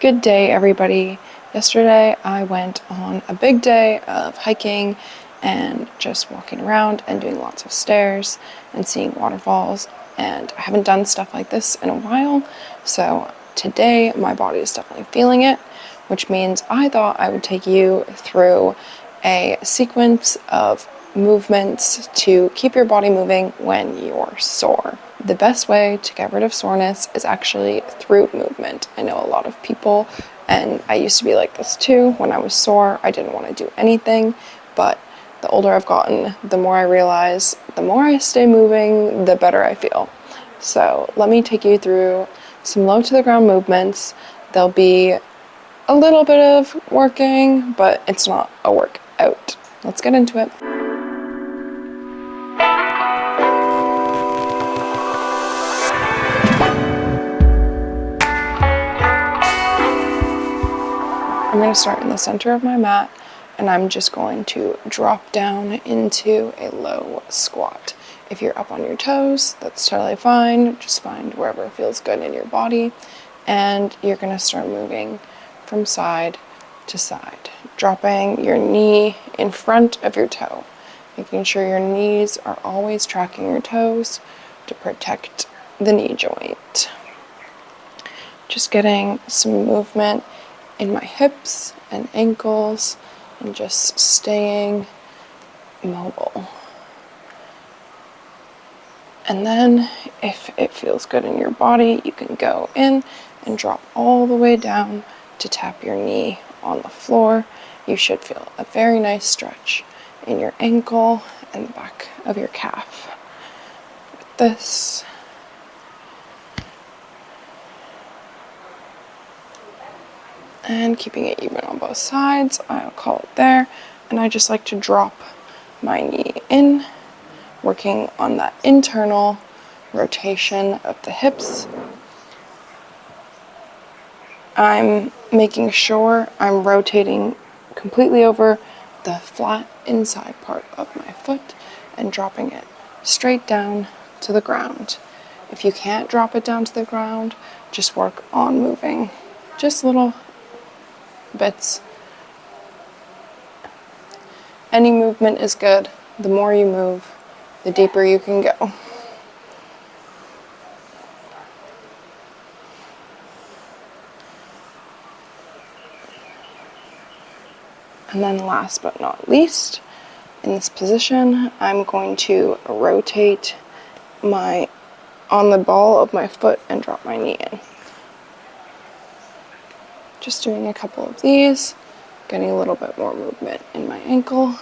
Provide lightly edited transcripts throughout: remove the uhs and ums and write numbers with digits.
Good day, everybody. Yesterday I went on a big day of hiking and just walking around and doing lots of stairs and seeing waterfalls, and I haven't done stuff like this in a while, so today my body is definitely feeling it, which means I thought I would take you through a sequence of movements to keep your body moving when you're sore. The best way to get rid of soreness is actually through movement. I know a lot of people, and I used to be like this too. When I was sore, I didn't want to do anything, but the older I've gotten, the more I realize the more I stay moving, the better I feel. So let me take you through some low to the ground movements. There'll be a little bit of working, but it's not a workout. Let's get into it. I'm going to start in the center of my mat, and I'm just going to drop down into a low squat. If you're up on your toes, that's totally fine. Just find wherever feels good in your body, and you're going to start moving from side to side, dropping your knee in front of your toe, making sure your knees are always tracking your toes to protect the knee joint. Just getting some movement in my hips and ankles and just staying mobile. And then if it feels good in your body, you can go in and drop all the way down to tap your knee on the floor. You should feel a very nice stretch in your ankle and the back of your calf. With this, and keeping it even on both sides, I'll call it there. And I just like to drop my knee in, working on that internal rotation of the hips. I'm making sure I'm rotating completely over the flat inside part of my foot and dropping it straight down to the ground. If you can't drop it down to the ground, just work on moving just little bits. Any movement is good. The more you move, the deeper you can go. And then last but not least, in this position, I'm going to rotate on the ball of my foot and drop my knee in. Just doing a couple of these, getting a little bit more movement in my ankle.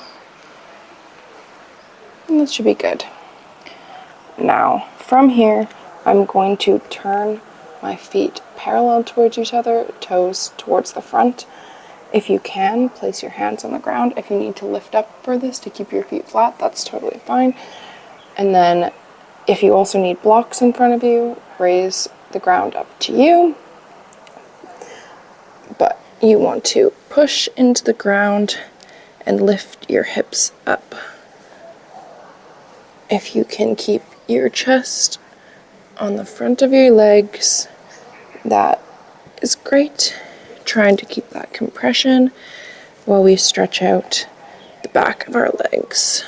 And that should be good. Now, from here, I'm going to turn my feet parallel towards each other, toes towards the front. If you can, place your hands on the ground. If you need to lift up for this to keep your feet flat, that's totally fine. And then if you also need blocks in front of you, raise the ground up to you. But you want to push into the ground and lift your hips up. If you can keep your chest on the front of your legs, that is great. Trying to keep that compression while we stretch out the back of our legs.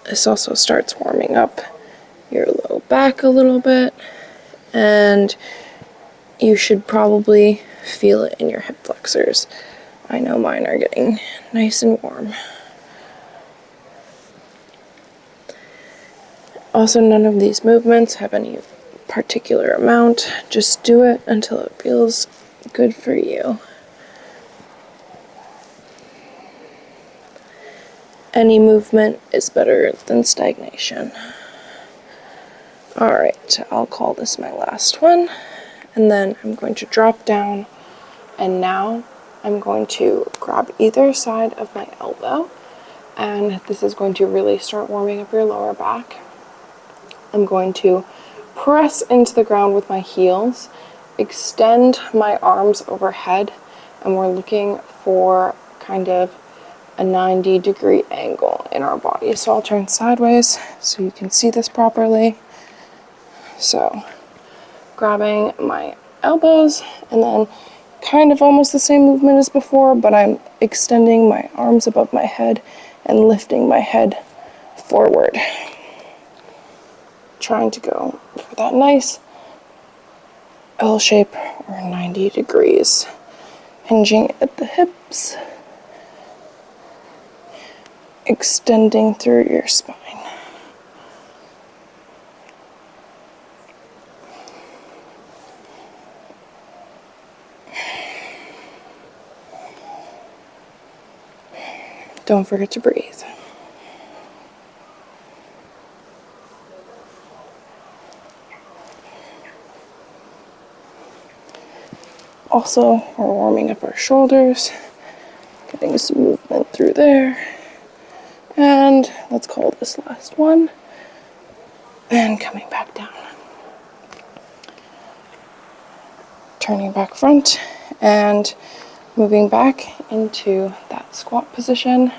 This also starts warming up your low back a little bit, and you should probably feel it in your hip flexors. I know mine are getting nice and warm. Also, none of these movements have any particular amount. Just do it until it feels good for you. Any movement is better than stagnation. Alright, I'll call this my last one, and then I'm going to drop down, and now I'm going to grab either side of my elbow, and this is going to really start warming up your lower back. I'm going to press into the ground with my heels, extend my arms overhead, and we're looking for kind of a 90-degree angle in our body. So I'll turn sideways so you can see this properly. So grabbing my elbows and then kind of almost the same movement as before, but I'm extending my arms above my head and lifting my head forward. Trying to go for that nice L shape or 90 degrees. Hinging at the hips, extending through your spine. Don't forget to breathe. Also, we're warming up our shoulders, getting some movement through there. And let's call this last one. And coming back down. Turning back front and moving back into that squat position.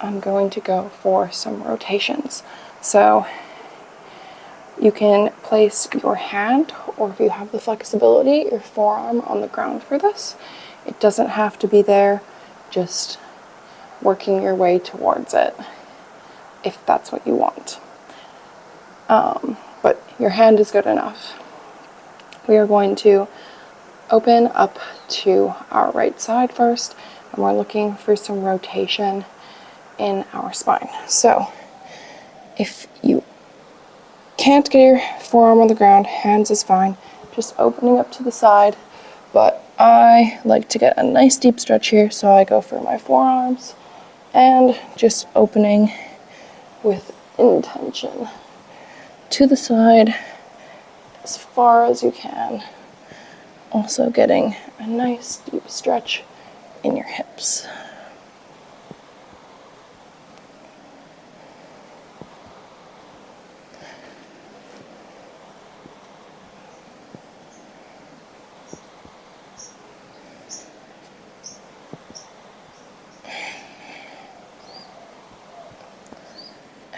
I'm going to go for some rotations. So you can place your hand, or if you have the flexibility, your forearm on the ground for this. It doesn't have to be there, just working your way towards it, if that's what you want. But your hand is good enough. We are going to open up to our right side first, and we're looking for some rotation in our spine. So if you can't get your forearm on the ground, hands is fine, just opening up to the side, but I like to get a nice deep stretch here, so I go for my forearms and just opening with intention to the side as far as you can. Also getting a nice deep stretch in your hips.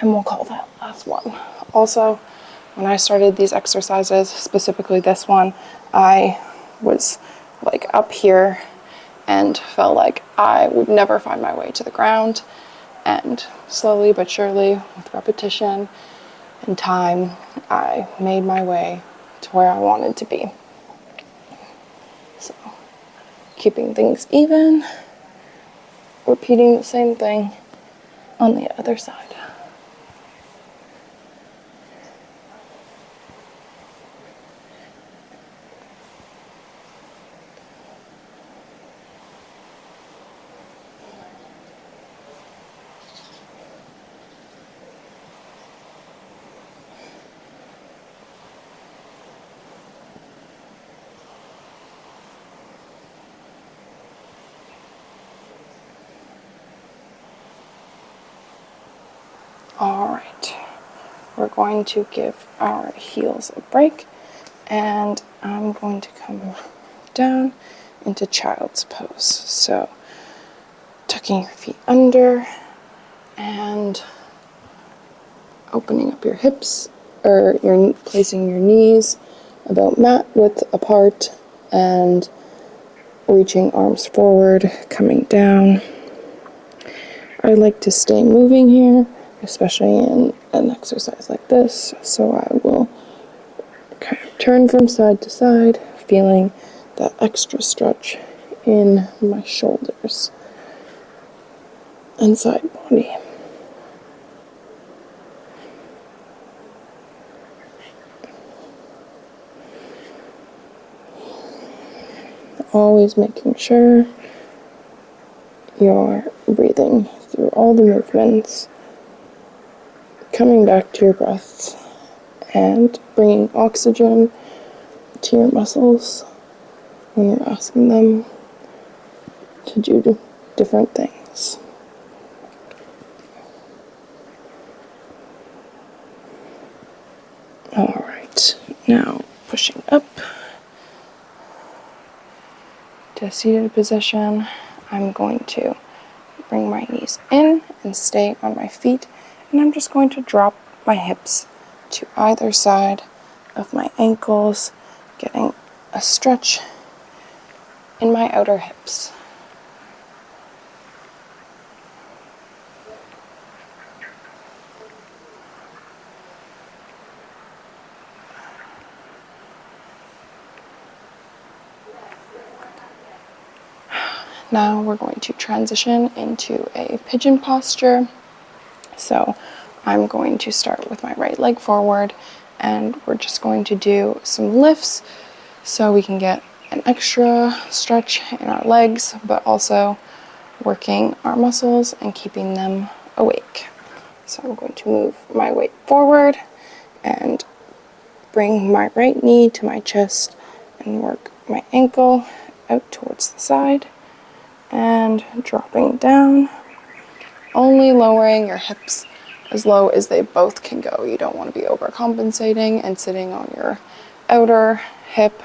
And we'll call that last one. Also, when I started these exercises, specifically this one, I was like up here and felt like I would never find my way to the ground. And slowly but surely, with repetition and time, I made my way to where I wanted to be. So, keeping things even, repeating the same thing on the other side. All right, we're going to give our heels a break, and I'm going to come down into child's pose. So tucking your feet under and opening up your hips, or you're placing your knees about mat width apart and reaching arms forward, coming down. I like to stay moving here, especially in an exercise like this, so I will kind of turn from side to side, feeling that extra stretch in my shoulders and side body. Always making sure you're breathing through all the movements, coming back to your breath, and bringing oxygen to your muscles when you're asking them to do different things. All right, now pushing up to a seated position. I'm going to bring my knees in and stay on my feet, and I'm just going to drop my hips to either side of my ankles, getting a stretch in my outer hips. Now we're going to transition into a pigeon posture. So I'm going to start with my right leg forward, and we're just going to do some lifts so we can get an extra stretch in our legs, but also working our muscles and keeping them awake. So I'm going to move my weight forward and bring my right knee to my chest and work my ankle out towards the side and dropping down, only lowering your hips as low as they both can go. You don't want to be overcompensating and sitting on your outer hip.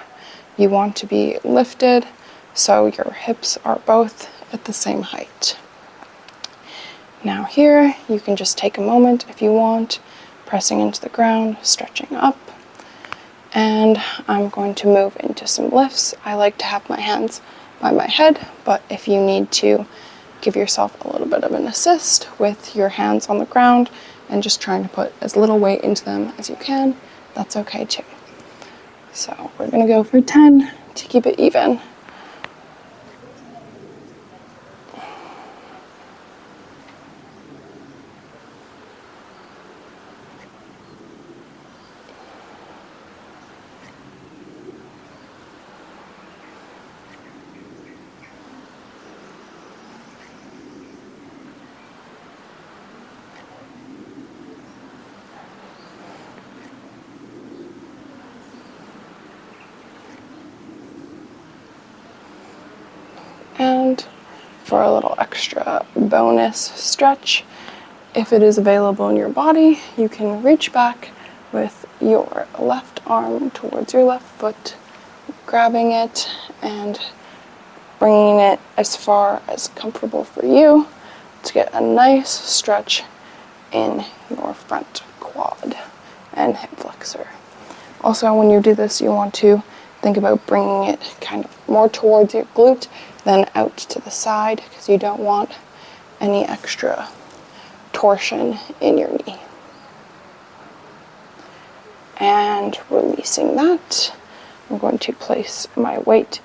You want to be lifted so your hips are both at the same height. Now here, you can just take a moment if you want, pressing into the ground, stretching up. And I'm going to move into some lifts. I like to have my hands by my head, but if you need to give yourself a little bit of an assist with your hands on the ground and just trying to put as little weight into them as you can, that's okay too. So we're gonna go for 10 to keep it even. And for a little extra bonus stretch, if it is available in your body, you can reach back with your left arm towards your left foot, grabbing it and bringing it as far as comfortable for you to get a nice stretch in your front quad and hip flexor. Also, when you do this, you want to think about bringing it kind of more towards your glute than out to the side, because you don't want any extra torsion in your knee. And releasing that, I'm going to place my weight,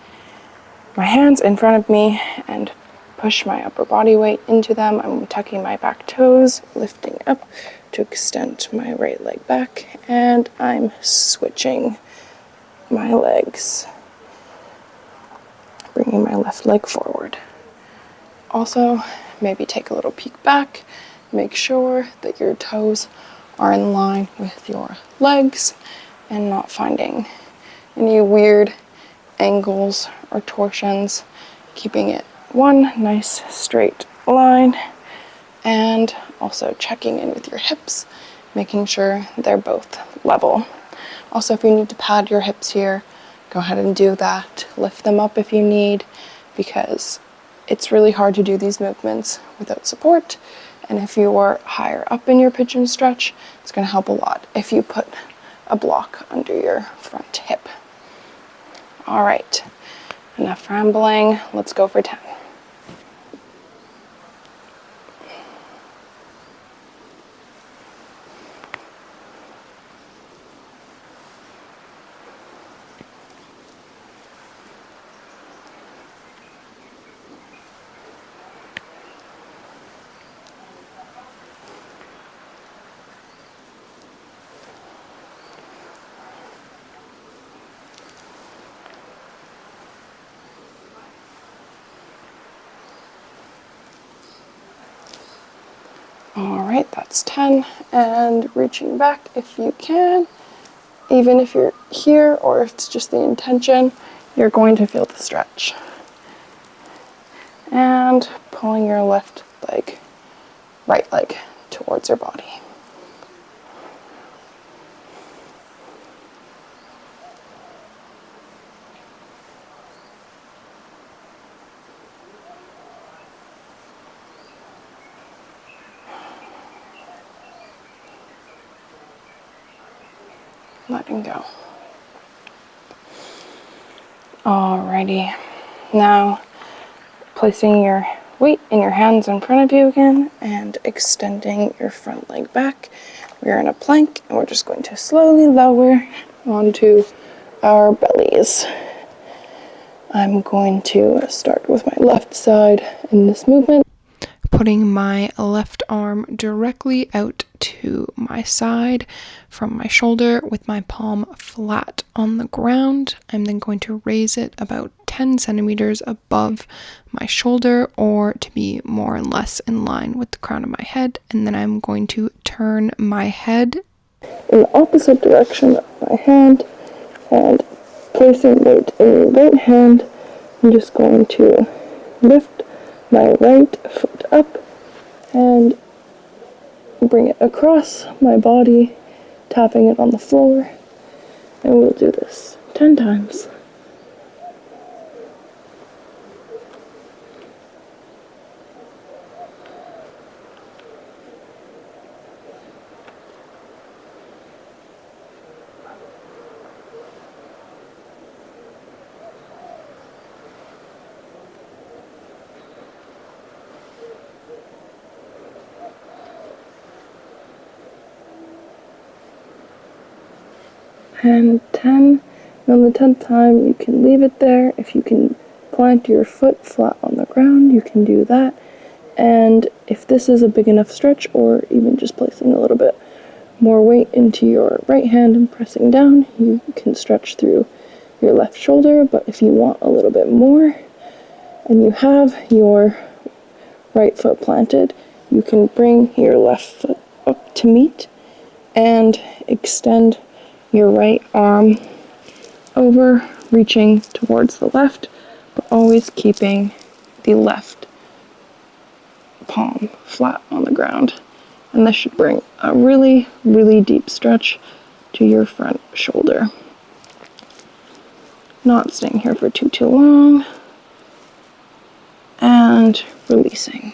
my hands in front of me, and push my upper body weight into them. I'm tucking my back toes, lifting up to extend my right leg back, and I'm switching my legs, bringing my left leg forward. Also, maybe take a little peek back, make sure that your toes are in line with your legs and not finding any weird angles or torsions, keeping it one nice straight line, and also checking in with your hips, making sure they're both level. Also, if you need to pad your hips here, go ahead and do that. Lift them up if you need, because it's really hard to do these movements without support. And if you are higher up in your pigeon stretch, it's going to help a lot if you put a block under your front hip. All right, enough rambling. Let's go for 10. All right, that's 10, and reaching back if you can. Even if you're here or if it's just the intention, you're going to feel the stretch. And pulling your left leg, right leg towards your body. letting go. Alrighty, now placing your weight in your hands in front of you again and extending your front leg back. We're in a plank and we're just going to slowly lower onto our bellies. I'm going to start with my left side in this movement, putting my left arm directly out to my side from my shoulder with my palm flat on the ground. I'm then going to raise it about 10 centimeters above my shoulder, or to be more or less in line with the crown of my head, and then I'm going to turn my head in the opposite direction of my hand, and placing weight in the right hand, I'm just going to lift my right foot up and bring it across my body, tapping it on the floor, and we'll do this 10 times. And 10, and on the 10th time you can leave it there. If you can plant your foot flat on the ground, you can do that. And if this is a big enough stretch, or even just placing a little bit more weight into your right hand and pressing down, you can stretch through your left shoulder. But if you want a little bit more and you have your right foot planted, you can bring your left foot up to meet and extend your right arm over, reaching towards the left, but always keeping the left palm flat on the ground. And this should bring a really, really deep stretch to your front shoulder. Not staying here for too long. And releasing.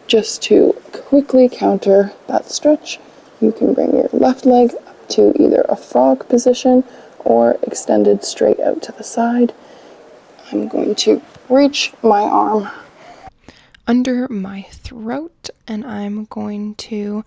Just to quickly counter that stretch, you can bring your left leg up to either a frog position or extended straight out to the side. I'm going to reach my arm under my throat, and I'm going to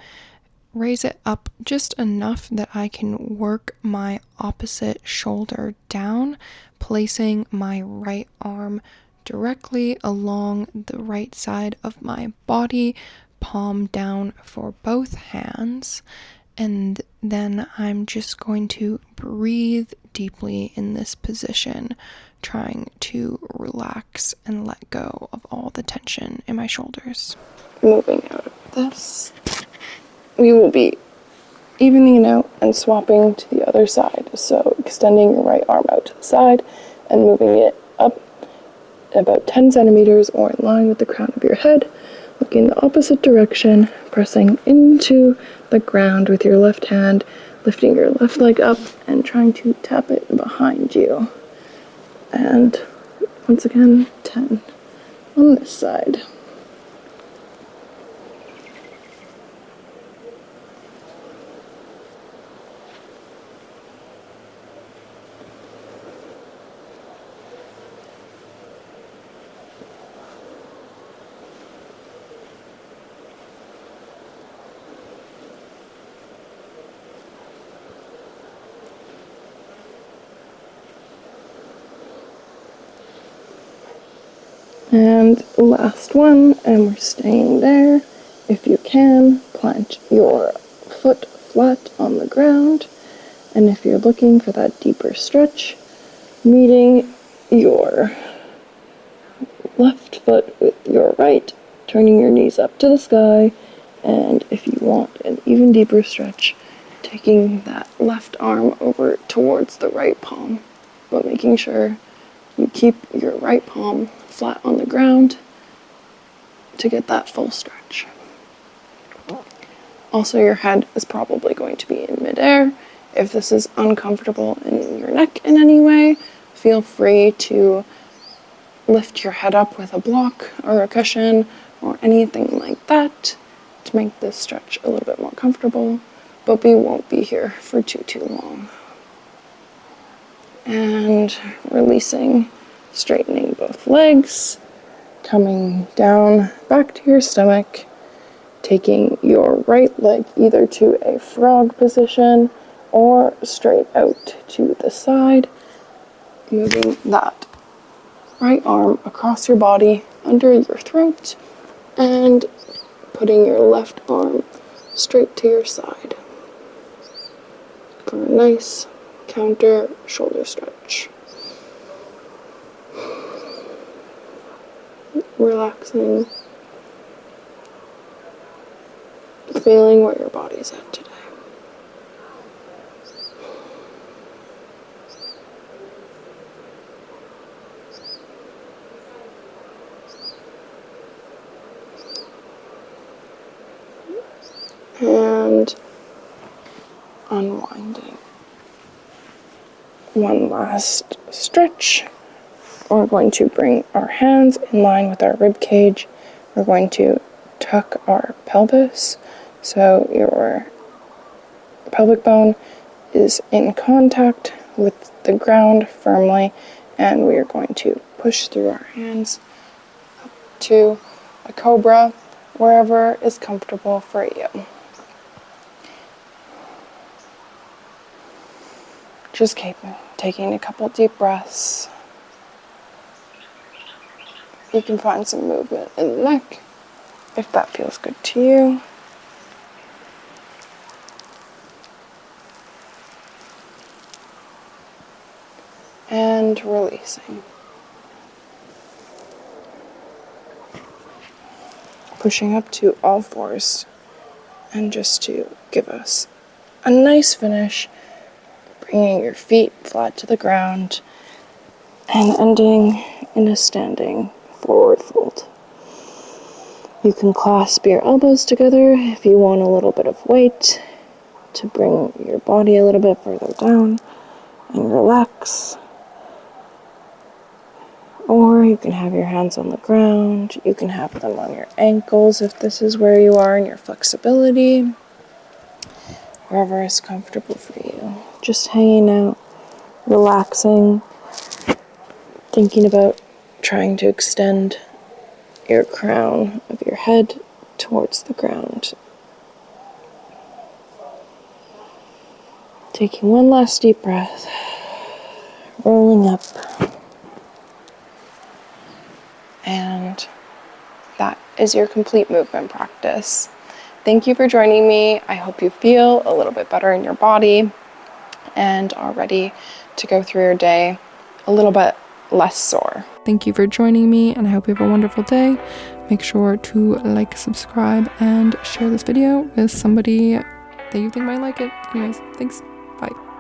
raise it up just enough that I can work my opposite shoulder down, placing my right arm directly along the right side of my body, palm down for both hands. And then I'm just going to breathe deeply in this position, trying to relax and let go of all the tension in my shoulders. Moving out of this, we will be evening it out and swapping to the other side. So extending your right arm out to the side and moving it up about 10 centimeters or in line with the crown of your head, looking the opposite direction, pressing into the ground with your left hand, lifting your left leg up and trying to tap it behind you. And once again, 10 on this side. And last one, and we're staying there. If you can, plant your foot flat on the ground. And if you're looking for that deeper stretch, meeting your left foot with your right, turning your knees up to the sky. And if you want an even deeper stretch, taking that left arm over towards the right palm, but making sure you keep your right palm flat on the ground to get that full stretch. Also, your head is probably going to be in midair. If this is uncomfortable in your neck in any way, feel free to lift your head up with a block or a cushion or anything like that to make this stretch a little bit more comfortable. but we won't be here for too long. And releasing, straightening both legs, coming down back to your stomach, taking your right leg either to a frog position or straight out to the side, moving that right arm across your body under your throat and putting your left arm straight to your side for a nice counter shoulder stretch. Relaxing, feeling where your body's at today. And unwinding. One last stretch. We're going to bring our hands in line with our rib cage. We're going to tuck our pelvis so your pelvic bone is in contact with the ground firmly, and we are going to push through our hands up to a cobra, wherever is comfortable for you. Just keep taking a couple deep breaths. You can find some movement in the neck if that feels good to you. And releasing. Pushing up to all fours, and just to give us a nice finish, bringing your feet flat to the ground and ending in a standing forward fold. You can clasp your elbows together if you want a little bit of weight to bring your body a little bit further down and relax. Or you can have your hands on the ground. You can have them on your ankles if this is where you are in your flexibility. Wherever is comfortable for you. Just hanging out, relaxing, thinking about trying to extend your crown of your head towards the ground. Taking one last deep breath, rolling up. And that is your complete movement practice. Thank you for joining me. I hope you feel a little bit better in your body and are ready to go through your day a little bit less sore. Thank you for joining me, and I hope you have a wonderful day. Make sure to like, subscribe, and share this video with somebody that you think might like it. Anyways, thanks. Bye.